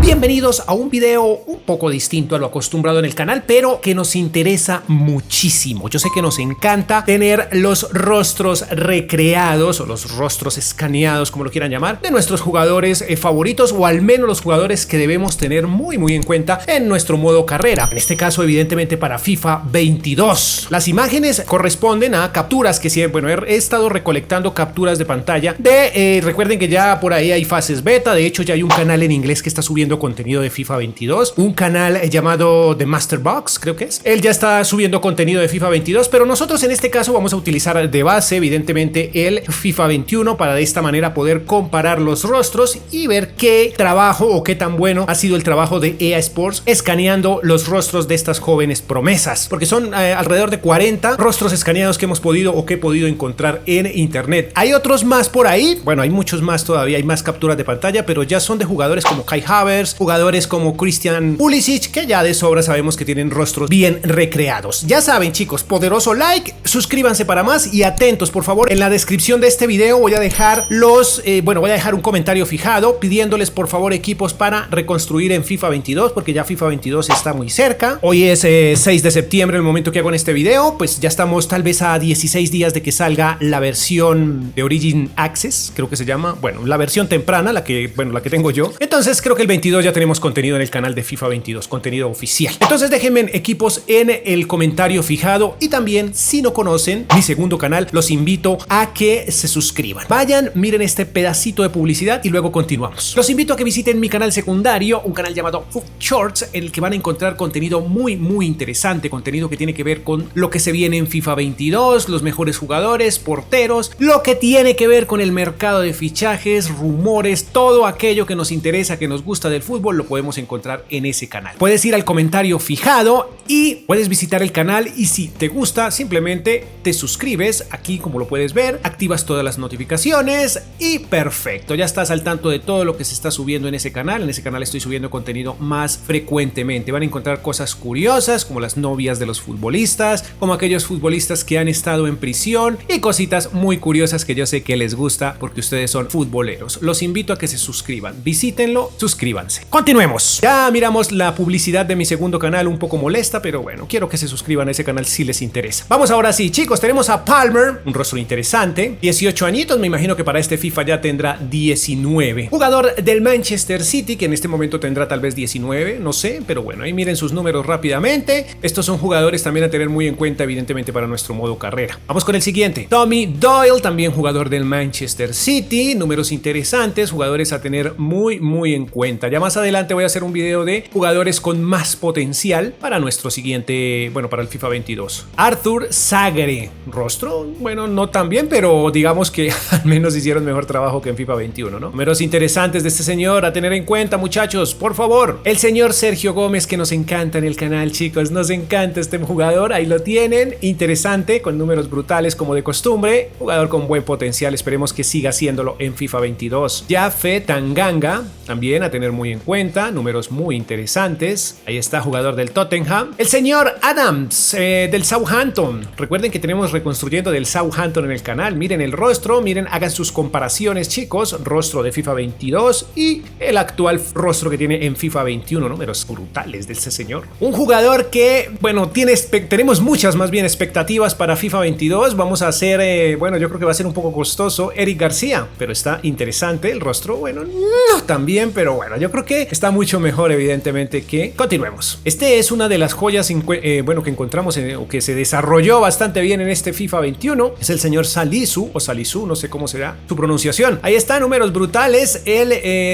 Bienvenidos a un video un poco distinto a lo acostumbrado en el canal, pero que nos interesa muchísimo. Yo sé que nos encanta tener los rostros recreados o los rostros escaneados, como lo quieran llamar, de nuestros jugadores favoritos, o al menos los jugadores que debemos tener muy en cuenta en nuestro modo carrera. En este caso, evidentemente, para FIFA 22. Las imágenes corresponden a capturas que he estado recolectando capturas de pantalla de, recuerden que ya por ahí hay fases beta. De hecho, ya hay un canal en inglés que está subiendo contenido de FIFA 22, un canal llamado The Master Box, creo que es. Él ya está subiendo contenido de FIFA 22, pero nosotros en este caso vamos a utilizar de base, evidentemente, el FIFA 21 para de esta manera poder comparar los rostros y ver qué trabajo o qué tan bueno ha sido el trabajo de EA Sports escaneando los rostros de estas jóvenes promesas, porque son alrededor de 40 rostros escaneados que hemos podido o que he podido encontrar en internet. Hay otros más por ahí, bueno, hay muchos más todavía, hay más capturas de pantalla, pero ya son de jugadores como Kai Havertz, jugadores como Christian Pulisic, que ya de sobra sabemos que tienen rostros bien recreados. Ya saben, chicos, poderoso like, suscríbanse para más y atentos, por favor. En la descripción de este video voy a dejar voy a dejar un comentario fijado pidiéndoles por favor equipos para reconstruir en FIFA 22, porque ya FIFA 22 está muy cerca. Hoy es 6 de septiembre, el momento que hago en este video, pues ya estamos tal vez a 16 días de que salga la versión de Origin Access, creo que se llama, bueno, la versión temprana, la que tengo yo. Entonces creo que el 22 ya tenemos contenido en el canal de FIFA 22, contenido oficial. Entonces déjenme equipos en el comentario fijado, y también si no conocen mi segundo canal, los invito a que se suscriban. Vayan, miren este pedacito de publicidad y luego continuamos. Los invito a que visiten mi canal secundario, un canal llamado FUT Shorts, en el que van a encontrar contenido muy interesante, contenido que tiene que ver con lo que se viene en FIFA 22, los mejores jugadores, porteros, lo que tiene que ver con el mercado de fichajes, rumores, todo aquello que nos interesa, que nos gusta del fútbol, lo podemos encontrar en ese canal. Puedes ir al comentario fijado y puedes visitar el canal, y si te gusta simplemente te suscribes aquí, como lo puedes ver, activas todas las notificaciones y perfecto, ya estás al tanto de todo lo que se está subiendo en ese canal. En ese canal estoy subiendo contenido más frecuentemente. Van a encontrar cosas curiosas como las novias de los futbolistas, como aquellos futbolistas que han estado en prisión, y cositas muy curiosas que yo sé que les gusta porque ustedes son futboleros. Los invito a que se suscriban, visítenlo, suscríbanse. Continuemos. Ya miramos la publicidad de mi segundo canal, un poco molesta, pero bueno, quiero que se suscriban a ese canal si les interesa. Vamos ahora sí, chicos, tenemos a Palmer, un rostro interesante, 18 añitos, me imagino que para este FIFA ya tendrá 19. Jugador del Manchester City, que en este momento tendrá tal vez 19, no sé, pero bueno, ahí miren sus números rápidamente. Estos son jugadores también a tener muy en cuenta, evidentemente, para nuestro modo carrera. Vamos con el siguiente. Tommy Doyle, también jugador del Manchester City, números interesantes, jugadores a tener muy en cuenta. Ya más adelante voy a hacer un video de jugadores con más potencial para nuestro siguiente, para el FIFA 22. Arthur Sagre, rostro, no tan bien, pero digamos que al menos hicieron mejor trabajo que en FIFA 21, ¿no? Números interesantes de este señor a tener en cuenta, muchachos, por favor. El señor Sergio Gómez, que nos encanta en el canal, chicos, nos encanta este jugador, ahí lo tienen, interesante, con números brutales como de costumbre, jugador con buen potencial, esperemos que siga haciéndolo en FIFA 22. Jafet Tanganga, también a tener muy en cuenta, números muy interesantes. Ahí está, jugador del Tottenham. El señor Adams, del Southampton. Recuerden que tenemos reconstruyendo del Southampton en el canal. Miren el rostro, miren, hagan sus comparaciones, chicos. Rostro de FIFA 22 y el actual rostro que tiene en FIFA 21. Números brutales de ese señor. Un jugador que, tenemos muchas más bien expectativas para FIFA 22. Vamos a hacer, yo creo que va a ser un poco costoso. Eric García, pero está interesante el rostro. No tan bien, pero yo creo que está mucho mejor, evidentemente, que continuemos. Este es una de las joyas que encontramos o que se desarrolló bastante bien en este FIFA 21. Es el señor Salisu o Salisu, no sé cómo será su pronunciación. Ahí está, números brutales, el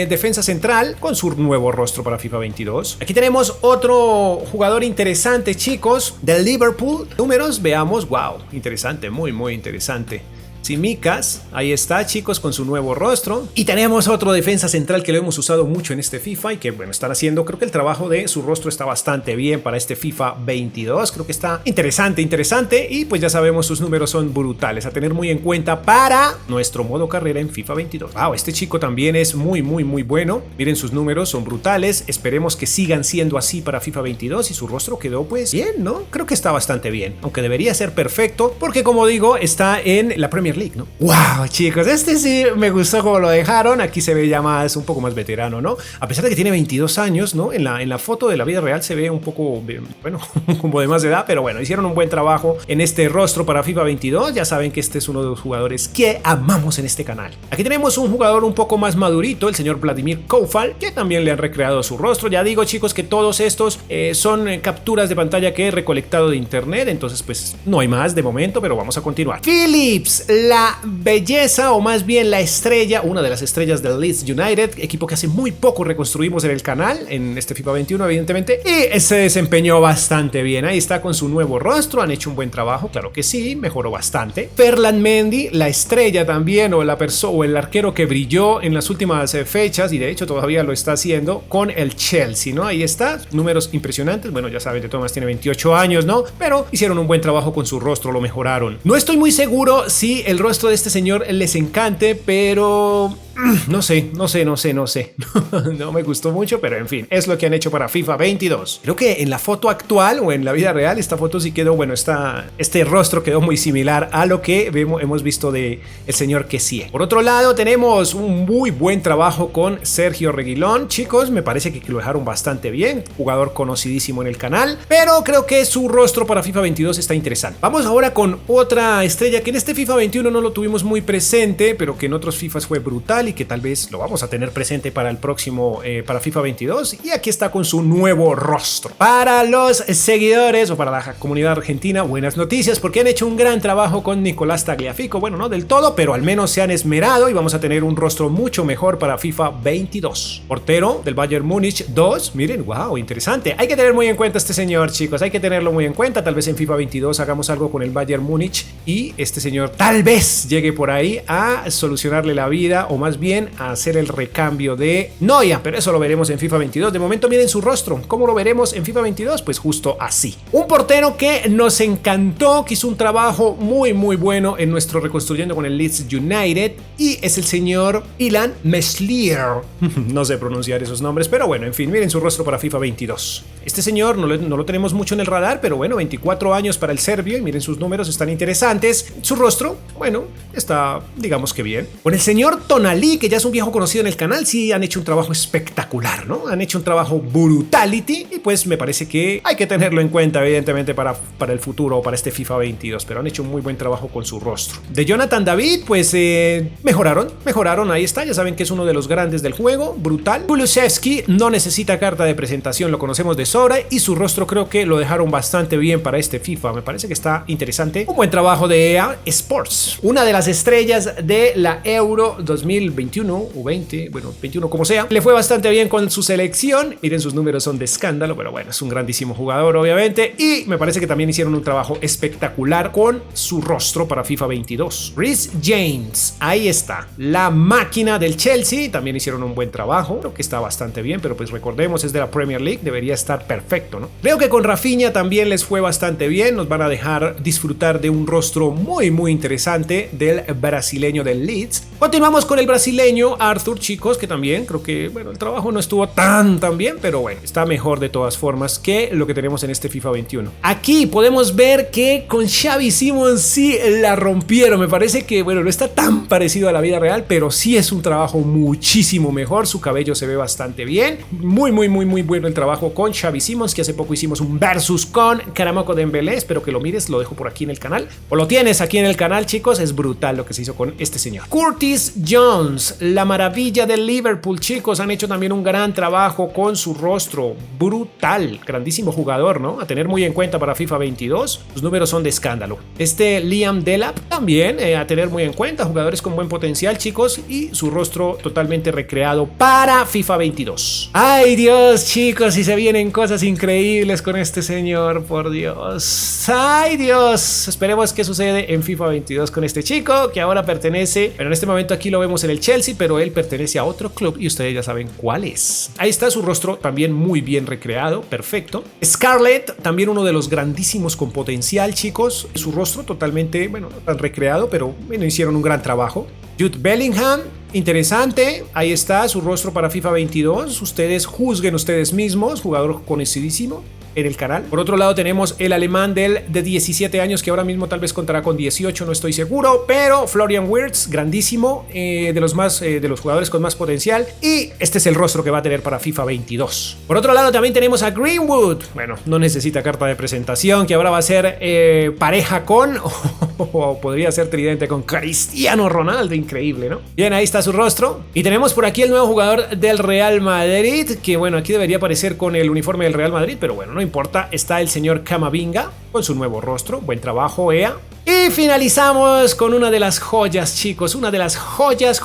defensa central con su nuevo rostro para FIFA 22. Aquí tenemos otro jugador interesante, chicos, del Liverpool. Números, veamos, wow, interesante, muy interesante. Tsimikas, ahí está, chicos, con su nuevo rostro. Y tenemos otro defensa central que lo hemos usado mucho en este FIFA y que, están haciendo, creo que el trabajo de su rostro está bastante bien para este FIFA 22. Creo que está interesante y pues ya sabemos, sus números son brutales, a tener muy en cuenta para nuestro modo carrera en FIFA 22. Wow, este chico también es muy bueno. Miren, sus números son brutales, esperemos que sigan siendo así para FIFA 22 y su rostro quedó pues bien, ¿no? Creo que está bastante bien, aunque debería ser perfecto porque, como digo, está en la Premier Premier League, ¿no? ¡Wow, chicos! Este sí me gustó como lo dejaron. Aquí se ve ya más, un poco más veterano, ¿no? A pesar de que tiene 22 años, ¿no? En la foto de la vida real se ve un poco, bueno, como de más edad, pero bueno, hicieron un buen trabajo en este rostro para FIFA 22. Ya saben que este es uno de los jugadores que amamos en este canal. Aquí tenemos un jugador un poco más madurito, el señor Vladimir Koufal, que también le han recreado su rostro. Ya digo, chicos, que todos estos son capturas de pantalla que he recolectado de internet, entonces pues no hay más de momento, pero vamos a continuar. Phillips, la belleza, o más bien la estrella, una de las estrellas del Leeds United, equipo que hace muy poco reconstruimos en el canal, en este FIFA 21 evidentemente, y se desempeñó bastante bien. Ahí está con su nuevo rostro, han hecho un buen trabajo, claro que sí, mejoró bastante. Ferland Mendy, la estrella también, o el arquero que brilló en las últimas fechas, y de hecho todavía lo está haciendo con el Chelsea, ¿no? Ahí está, números impresionantes. Bueno, ya saben, de todas maneras tiene 28 años, ¿no? Pero hicieron un buen trabajo con su rostro, lo mejoraron. No estoy muy seguro si el rostro de este señor les encante, pero no sé. No me gustó mucho, pero en fin, es lo que han hecho para FIFA 22. Creo que en la foto actual o en la vida real, esta foto sí quedó, bueno, este rostro quedó muy similar a lo que hemos visto de el señor Kessie. Por otro lado, tenemos un muy buen trabajo con Sergio Reguilón. Chicos, me parece que lo dejaron bastante bien, jugador conocidísimo en el canal, pero creo que su rostro para FIFA 22 está interesante. Vamos ahora con otra estrella que en este FIFA 21 no lo tuvimos muy presente, pero que en otros FIFAs fue brutal y que tal vez lo vamos a tener presente para el próximo, para FIFA 22, y aquí está con su nuevo rostro. Para los seguidores o para la comunidad argentina, buenas noticias, porque han hecho un gran trabajo con Nicolás Tagliafico. Bueno, no del todo, pero al menos se han esmerado y vamos a tener un rostro mucho mejor para FIFA 22. Portero del Bayern Múnich 2, miren, wow, interesante. Hay que tener muy en cuenta este señor, chicos, hay que tenerlo muy en cuenta. Tal vez en FIFA 22 hagamos algo con el Bayern Múnich y este señor tal vez llegue por ahí a solucionarle la vida, o más bien a hacer el recambio de Neuer, pero eso lo veremos en FIFA 22. De momento miren su rostro, ¿cómo lo veremos en FIFA 22? Pues justo así. Un portero que nos encantó, que hizo un trabajo muy bueno en nuestro reconstruyendo con el Leeds United, y es el señor Ilan Meslier. No sé pronunciar esos nombres, pero bueno, en fin, miren su rostro para FIFA 22. Este señor no lo tenemos mucho en el radar, pero bueno, 24 años para el serbio, y miren sus números, están interesantes. Su rostro, bueno, está, digamos que bien. Con el señor Tonali, que ya es un viejo conocido en el canal, sí han hecho un trabajo espectacular, ¿no? Han hecho un trabajo brutality, y pues me parece que hay que tenerlo en cuenta, evidentemente, para el futuro, para este FIFA 22, pero han hecho un muy buen trabajo con su rostro. De Jonathan David, pues mejoraron, ahí está, ya saben que es uno de los grandes del juego, brutal. Kulusevski no necesita carta de presentación, lo conocemos de sobra, y su rostro creo que lo dejaron bastante bien para este FIFA, me parece que está interesante. Un buen trabajo de EA Sports, una de las estrellas de la Euro 2021 o 20, bueno, 21 como sea, le fue bastante bien con su selección. Miren, sus números son de escándalo, pero bueno, es un grandísimo jugador obviamente, y me parece que también hicieron un trabajo espectacular con su rostro para FIFA 22. Reece James, ahí está, la máquina del Chelsea, también hicieron un buen trabajo, creo que está bastante bien, pero pues recordemos, es de la Premier League, debería estar perfecto, ¿no? Creo que con Rafinha también les fue bastante bien, nos van a dejar disfrutar de un rostro muy interesante del brasileño del Leeds. Continuamos con el brasileño Arthur, chicos, que también creo que, bueno, el trabajo no estuvo tan bien, pero bueno, está mejor de todas formas que lo que tenemos en este FIFA 21. Aquí podemos ver que con Xavi Simons sí la rompieron. Me parece que, bueno, no está tan parecido a la vida real, pero sí es un trabajo muchísimo mejor. Su cabello se ve bastante bien. Muy bueno el trabajo con Xavi Simons, que hace poco hicimos un versus con Karamoko Dembélé. Espero que lo mires, lo dejo por aquí en el canal, o lo tienes aquí en el canal, chicos. Es brutal lo que se hizo con este señor. Curtis Jones, la maravilla del Liverpool, chicos, han hecho también un gran trabajo con su rostro, brutal, grandísimo jugador, ¿no? A tener muy en cuenta para FIFA 22, sus números son de escándalo. Liam Delap también, a tener muy en cuenta, jugadores con buen potencial, chicos, y su rostro totalmente recreado para FIFA 22. ¡Ay, Dios, chicos! Si se vienen cosas increíbles con este señor, por Dios. ¡Ay, Dios! Esperemos que sucede en FIFA 22 con este chico, que ahora pertenece, pero en este momento aquí lo vemos en el Chelsea, pero él pertenece a otro club y ustedes ya saben cuál es. Ahí está su rostro también muy bien recreado, perfecto. Scarlett, también uno de los grandísimos con potencial, chicos. Su rostro totalmente, bueno, no tan recreado, pero bueno, hicieron un gran trabajo. Jude Bellingham, interesante, ahí está su rostro para FIFA 22. Ustedes juzguen ustedes mismos, jugador conocidísimo. en el canal. Por otro lado tenemos el alemán de 17 años que ahora mismo tal vez contará con 18, no estoy seguro, pero Florian Wirtz, grandísimo, de los jugadores con más potencial, y este es el rostro que va a tener para FIFA 22. Por otro lado también tenemos a Greenwood, bueno, no necesita carta de presentación, que ahora va a ser pareja con o podría ser tridente con Cristiano Ronaldo, increíble, ¿no? Bien, ahí está su rostro. Y tenemos por aquí el nuevo jugador del Real Madrid, que bueno, aquí debería aparecer con el uniforme del Real Madrid, pero bueno, no importa. Está el señor Camavinga con su nuevo rostro. Buen trabajo, EA. Y finalizamos con una de las joyas, chicos, una de las joyas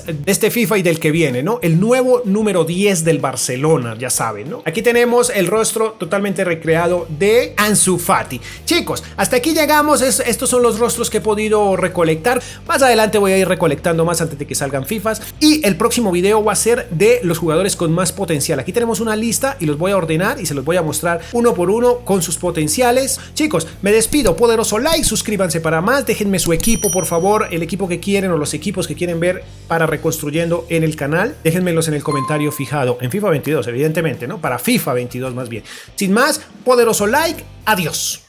de este FIFA y del que viene, ¿no? El nuevo número 10 del Barcelona, ya saben, ¿no? Aquí tenemos el rostro totalmente recreado de Ansu Fati. Chicos, hasta aquí llegamos. Estos son los rostros que he podido recolectar. Más adelante voy a ir recolectando más antes de que salgan FIFAs. Y el próximo video va a ser de los jugadores con más potencial. Aquí tenemos una lista y los voy a ordenar y se los voy a mostrar uno por uno con sus potenciales. Chicos, me despido. Poderoso like. Suscríbanse para más, déjenme su equipo, por favor, el equipo que quieren o los equipos que quieren ver para Reconstruyendo en el canal. Déjenmelos en el comentario fijado, en FIFA 22, evidentemente, ¿no? Para FIFA 22 más bien. Sin más, poderoso like, adiós.